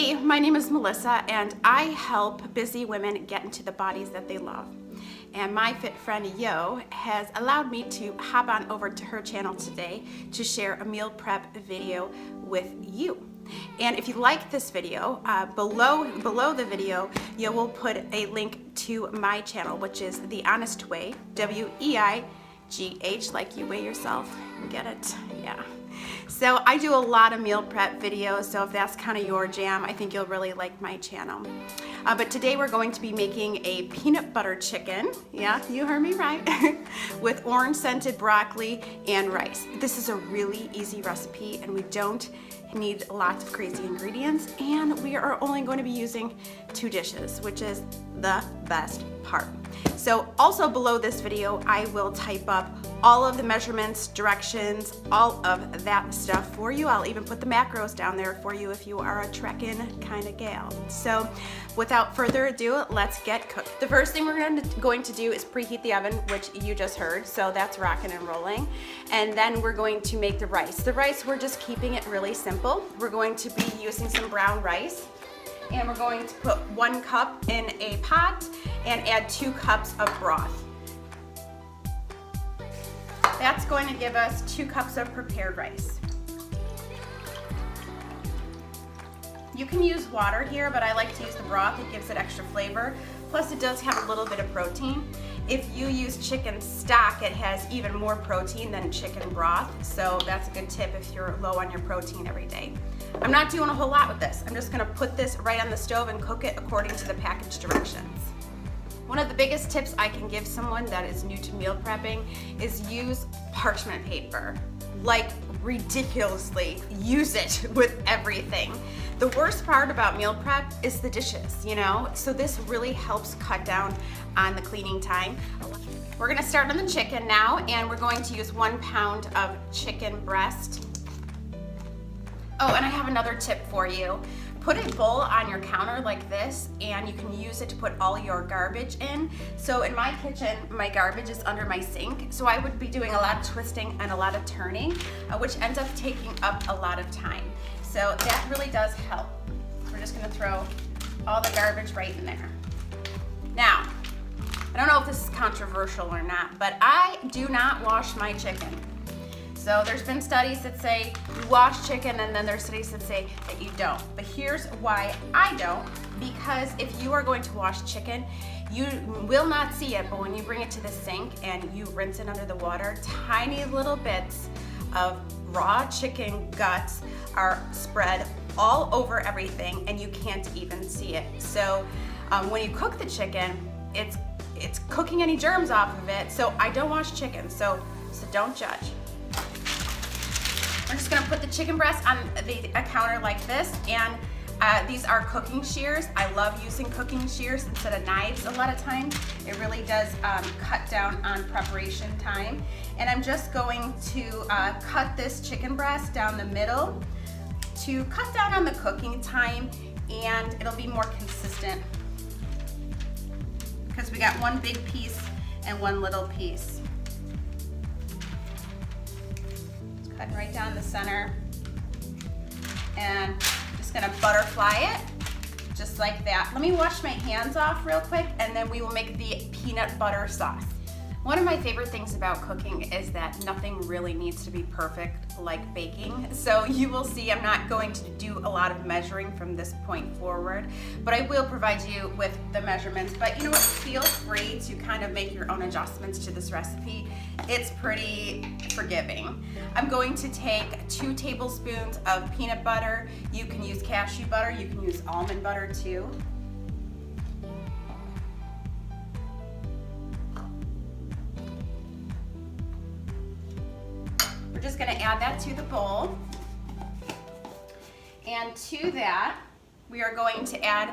Hi, my name is Melissa and I help busy women get into the bodies that they love. And my fit friend Yo has allowed me to hop on over to her channel today to share a meal prep video with you. And if you like this video, below the video, Yo will put a link to my channel, which is The Honest Way, W-E-I-G-H, like you weigh yourself. Get it? Yeah. So I do a lot of meal prep videos, so if that's kind of your jam, I think you'll really like my channel. But today we're going to be making a peanut butter chicken, yeah, you heard me right, with orange scented broccoli and rice. This is a really easy recipe and we don't need lots of crazy ingredients, and we are only going to be using 2 dishes, which is the best part. So also below this video, I will type up all of the measurements, directions, all of that stuff for you. I'll even put the macros down there for you if you are a trekking kind of gal. So without further ado, let's get cooked. The first thing we're going to do is preheat the oven, which you just heard, so that's rocking and rolling. And then we're going to make the rice. The rice, we're just keeping it really simple. We're going to be using some brown rice, and we're going to put 1 cup in a pot and add 2 cups of broth. That's going to give us 2 cups of prepared rice. You can use water here, but I like to use the broth. It gives it extra flavor. Plus it does have a little bit of protein. If you use chicken stock, it has even more protein than chicken broth. So that's a good tip if you're low on your protein every day. I'm not doing a whole lot with this. I'm just gonna put this right on the stove and cook it according to the package directions. One of the biggest tips I can give someone that is new to meal prepping is use parchment paper. Like ridiculously, use it with everything. The worst part about meal prep is the dishes, you know? So this really helps cut down on the cleaning time. We're gonna start on the chicken now, and we're going to use 1 pound of chicken breast. Oh, and I have another tip for you. Put a bowl on your counter like this, and you can use it to put all your garbage in. So in my kitchen, my garbage is under my sink, so I would be doing a lot of twisting and a lot of turning, which ends up taking up a lot of time. So that really does help. We're just gonna throw all the garbage right in there. Now, I don't know if this is controversial or not, but I do not wash my chicken. So there's been studies that say you wash chicken, and then there's studies that say that you don't. But here's why I don't, because if you are going to wash chicken, you will not see it, but when you bring it to the sink and you rinse it under the water, tiny little bits of raw chicken guts are spread all over everything and you can't even see it. So when you cook the chicken, it's cooking any germs off of it. So I don't wash chicken, so don't judge. We're just gonna put the chicken breast on the counter like this, and these are cooking shears. I love using cooking shears instead of knives a lot of times. It really does cut down on preparation time. And I'm just going to cut this chicken breast down the middle to cut down on the cooking time, and it'll be more consistent because we got 1 big piece and 1 little piece. Cutting right down the center, and just gonna butterfly it just like that. Let me wash my hands off real quick, and then we will make the peanut butter sauce. One of my favorite things about cooking is that nothing really needs to be perfect like baking. So you will see I'm not going to do a lot of measuring from this point forward, but I will provide you with the measurements. But you know what, feel free to kind of make your own adjustments to this recipe. It's pretty forgiving. I'm going to take 2 tablespoons of peanut butter. You can use cashew butter, you can use almond butter too. We're just gonna add that to the bowl. And to that, we are going to add,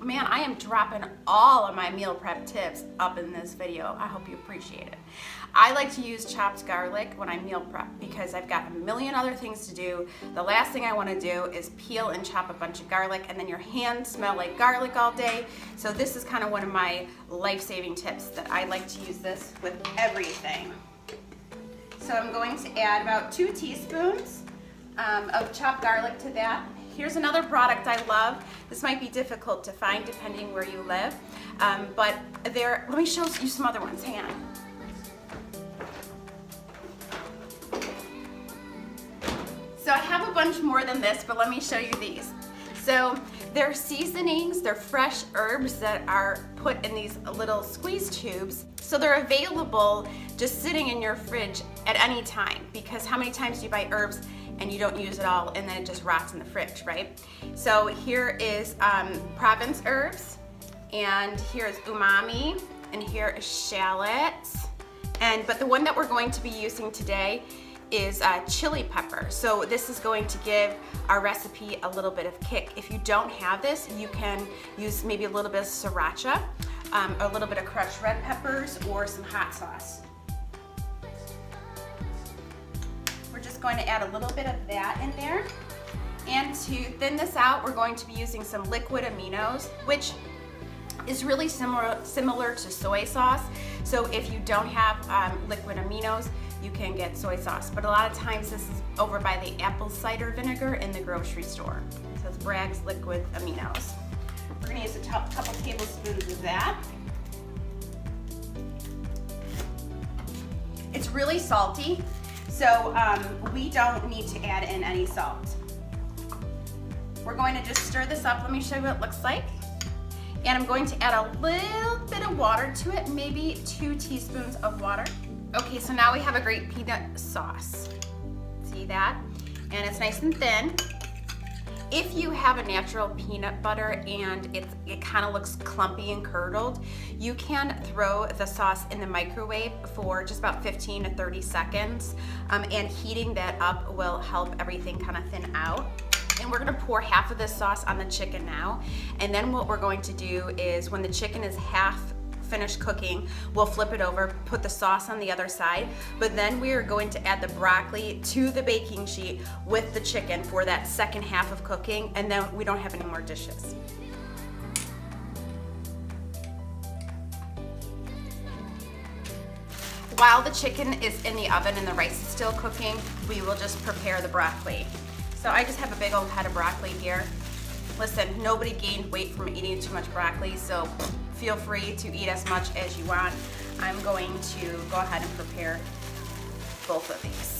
man, I am dropping all of my meal prep tips up in this video. I hope you appreciate it. I like to use chopped garlic when I meal prep because I've got a million other things to do. The last thing I wanna do is peel and chop a bunch of garlic, and then your hands smell like garlic all day. So this is kind of one of my life-saving tips, that I like to use this with everything. So I'm going to add about 2 teaspoons of chopped garlic to that. Here's another product I love. This might be difficult to find depending where you live, but let me show you some other ones. Hang on. So I have a bunch more than this, but let me show you these. So they're seasonings, they're fresh herbs that are put in these little squeeze tubes. So they're available just sitting in your fridge at any time, because how many times do you buy herbs and you don't use it all and then it just rots in the fridge, right? So here is Provence herbs, and here's umami, and here is shallot. But the one that we're going to be using today is chili pepper. So this is going to give our recipe a little bit of kick. If you don't have this, you can use maybe a little bit of sriracha, a little bit of crushed red peppers, or some hot sauce. We're just going to add a little bit of that in there. And to thin this out, we're going to be using some liquid aminos, which is really similar to soy sauce. So if you don't have liquid aminos, you can get soy sauce. But a lot of times this is over by the apple cider vinegar in the grocery store. So it's Bragg's liquid aminos. We're gonna use a couple tablespoons of that. It's really salty, so we don't need to add in any salt. We're going to just stir this up. Let me show you what it looks like. And I'm going to add a little bit of water to it, maybe 2 teaspoons of water. Okay, so now we have a great peanut sauce. See that? And it's nice and thin. If you have a natural peanut butter and it kind of looks clumpy and curdled, you can throw the sauce in the microwave for just about 15 to 30 seconds. And heating that up will help everything kind of thin out. And we're gonna pour half of this sauce on the chicken now. And then what we're going to do is when the chicken is half finished cooking, we'll flip it over, put the sauce on the other side, but then we are going to add the broccoli to the baking sheet with the chicken for that second half of cooking, and then we don't have any more dishes. While the chicken is in the oven and the rice is still cooking, we will just prepare the broccoli. So I just have a big old head of broccoli here. Listen, nobody gained weight from eating too much broccoli, so feel free to eat as much as you want. I'm going to go ahead and prepare both of these.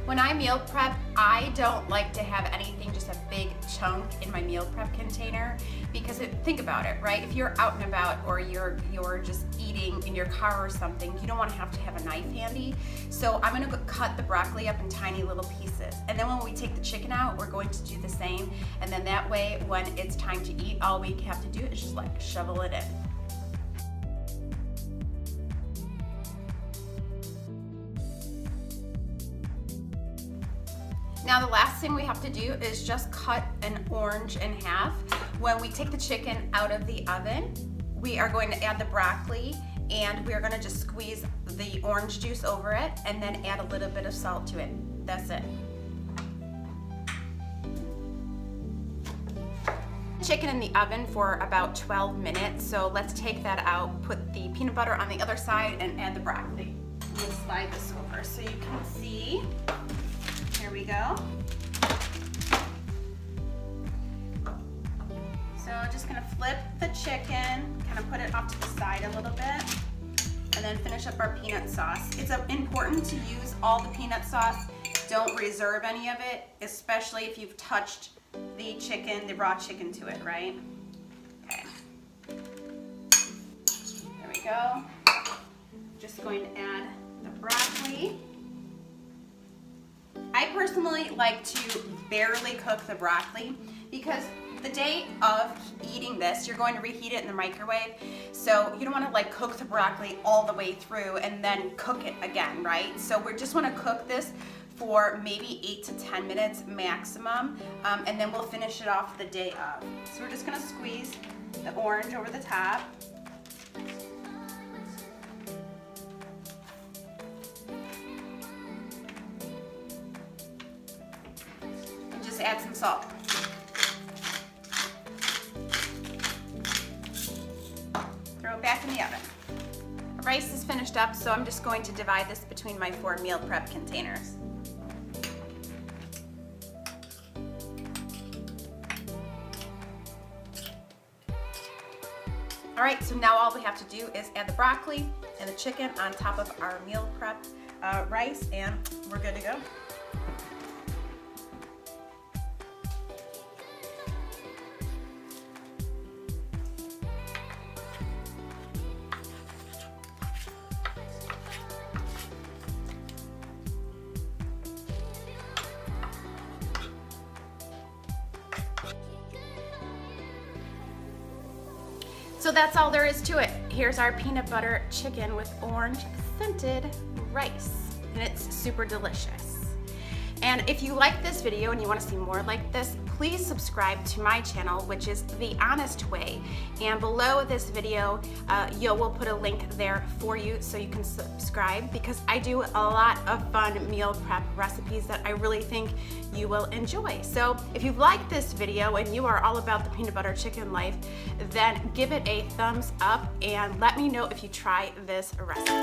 When I meal prep, I don't like to have anything just a big chunk in my meal prep container, because think about it, right? If you're out and about or you're just eating in your car or something, you don't want to have a knife handy. So I'm gonna cut the broccoli up in tiny little pieces. And then when we take the chicken out, we're going to do the same. And then that way, when it's time to eat, all we have to do is just like shovel it in. Now the last thing we have to do is just cut an orange in half. When we take the chicken out of the oven, we are going to add the broccoli, and we are going to just squeeze the orange juice over it and then add a little bit of salt to it. That's it. Chicken in the oven for about 12 minutes, so let's take that out, put the peanut butter on the other side, and add the broccoli. Let me slide this over so you can see. Here we go. So I'm just gonna flip the chicken, kind of put it off to the side a little bit, and then finish up our peanut sauce. It's important to use all the peanut sauce. Don't reserve any of it, especially if you've touched the chicken, the raw chicken to it, right? Okay. There we go. Just going to add the broccoli. I personally like to barely cook the broccoli, because the day of eating this, you're going to reheat it in the microwave. So you don't want to like cook the broccoli all the way through and then cook it again, right? So we just want to cook this for maybe 8 to 10 minutes maximum, and then we'll finish it off the day of. So we're just going to squeeze the orange over the top. And just add some salt. Throw it back in the oven. The rice is finished up, so I'm just going to divide this between my 4 meal prep containers. All right, so now all we have to do is add the broccoli and the chicken on top of our meal prep rice, and we're good to go. So that's all there is to it. Here's our peanut butter chicken with orange scented rice, and it's super delicious. And if you like this video and you want to see more like this, please subscribe to my channel, which is The Honest Way. And below this video, Yo will put a link there for you so you can subscribe, because I do a lot of fun meal prep recipes that I really think you will enjoy. So if you like this video and you are all about the peanut butter chicken life, then give it a thumbs up and let me know if you try this recipe.